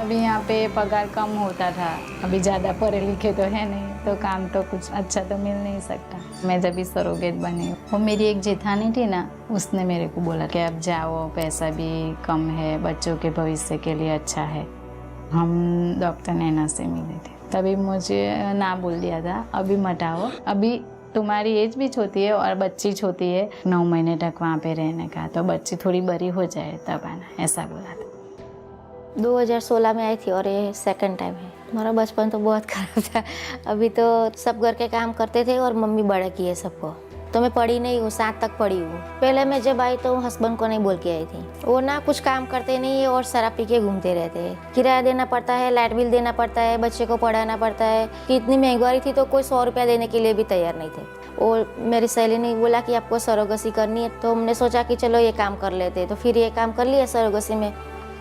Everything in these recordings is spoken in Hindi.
अभी यहाँ पे पगार कम होता था, अभी ज़्यादा पढ़े लिखे तो है नहीं, तो काम तो कुछ अच्छा तो मिल नहीं सकता। मैं जब भी सरोगेट बनी, वो मेरी एक जेठानी थी ना, उसने मेरे को बोला कि अब जाओ, पैसा भी कम है, बच्चों के भविष्य के लिए अच्छा है। हम डॉक्टर नैना से मिले थे, तभी मुझे ना बोल दिया था, अभी मत आओ, अभी तुम्हारी एज भी छोटी है और बच्ची छोटी है, 9 महीने तक वहाँ पे रहने का, तो बच्ची थोड़ी बड़ी हो जाए तब आना, ऐसा बोला था। 2016 में आई थी और ये सेकंड टाइम है। हमारा बचपन तो बहुत खराब था। अभी तो सब घर के काम करते थे और मम्मी बड़ा की है सबको। तो मैं पढ़ी नहीं हूँ, 7 तक पढ़ी हूँ। पहले मैं जब आई तो हस्बैंड को नहीं बोल के आई थी। वो ना कुछ काम करते नहीं है और शराब पी के घूमते रहते हैं। किराया देना पड़ता है, लाइट बिल देना पड़ता है, बच्चे को पढ़ाना पड़ता है कि इतनी महंगाई थी तो कोई 100 रुपया देने के लिए भी तैयार नहीं थे। और मेरी सहेली ने बोला कि आपको सरोगसी करनी है, तो हमने सोचा कि चलो ये काम कर लेते, तो फिर ये काम कर लिया सरोगसी में।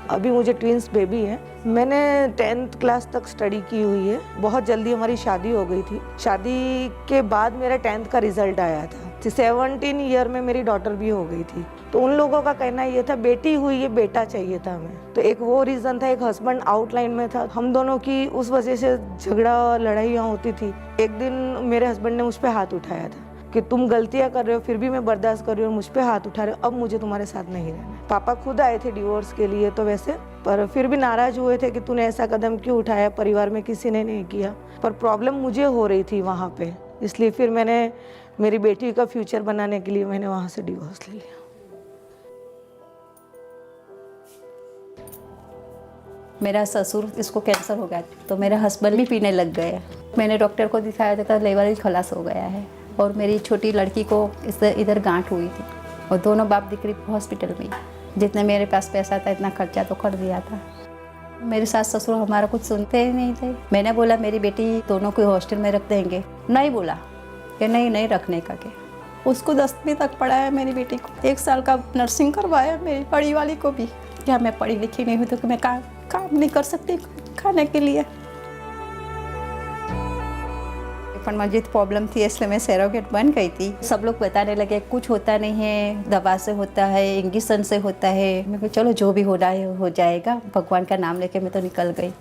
अभी मुझे ट्विंस बेबी है। मैंने 10th क्लास तक स्टडी की हुई है। बहुत जल्दी हमारी शादी हो गई थी। शादी के बाद मेरा 10th का रिजल्ट आया था। 17 ईयर में मेरी डॉटर भी हो गई थी। तो उन लोगों का कहना ये था बेटी हुई है, बेटा चाहिए था हमें। तो एक वो रीज़न था, एक हस्बैंड आउटलाइन में था। हम दोनों की उस वजह से झगड़ा लड़ाइयाँ होती थी। एक दिन मेरे हस्बैंड ने मुझ पर हाथ उठाया था कि तुम गलतियां कर रहे हो, फिर भी मैं बर्दाश्त कर रही हूँ, मुझ पे हाथ उठा रहे हो, अब मुझे तुम्हारे साथ नहीं रहना। पापा खुद आए थे डिवोर्स के लिए तो वैसे, पर फिर भी नाराज हुए थे कि तूने ऐसा कदम क्यों उठाया, परिवार में किसी ने नहीं किया। पर प्रॉब्लम मुझे हो रही थी वहाँ पे, इसलिए फिर मैंने मेरी बेटी का फ्यूचर बनाने के लिए मैंने वहाँ से डिवोर्स ले लिया। मेरा ससुर, इसको कैंसर हो गया, तो मेरा हस्बैंड भी पीने लग गए। मैंने डॉक्टर को दिखाया था, लेवल ही खलास हो गया है। और मेरी छोटी लड़की को इधर गांठ हुई थी और दोनों बाप दिकरी हॉस्पिटल में। जितने मेरे पास पैसा था इतना खर्चा तो कर दिया था। मेरे सास ससुर हमारा कुछ सुनते ही नहीं थे। मैंने बोला मेरी बेटी दोनों को हॉस्टल में रख देंगे, नहीं बोला कि नहीं रखने का। के उसको 10वीं तक पढ़ाया मेरी बेटी को, 1 साल का नर्सिंग करवाया मेरी बड़ी वाली को भी। क्या मैं पढ़ी लिखी नहीं हुई तो कि मैं काम नहीं कर सकती खाने के लिए। मस्जिद प्रॉब्लम थी इसलिए मैं सरोगेट बन गई थी। सब लोग बताने लगे कुछ होता नहीं है, दवा से होता है, इंजेक्शन से होता है। मैं कहा चलो जो भी हो रहा है हो जाएगा, भगवान का नाम लेके मैं तो निकल गई।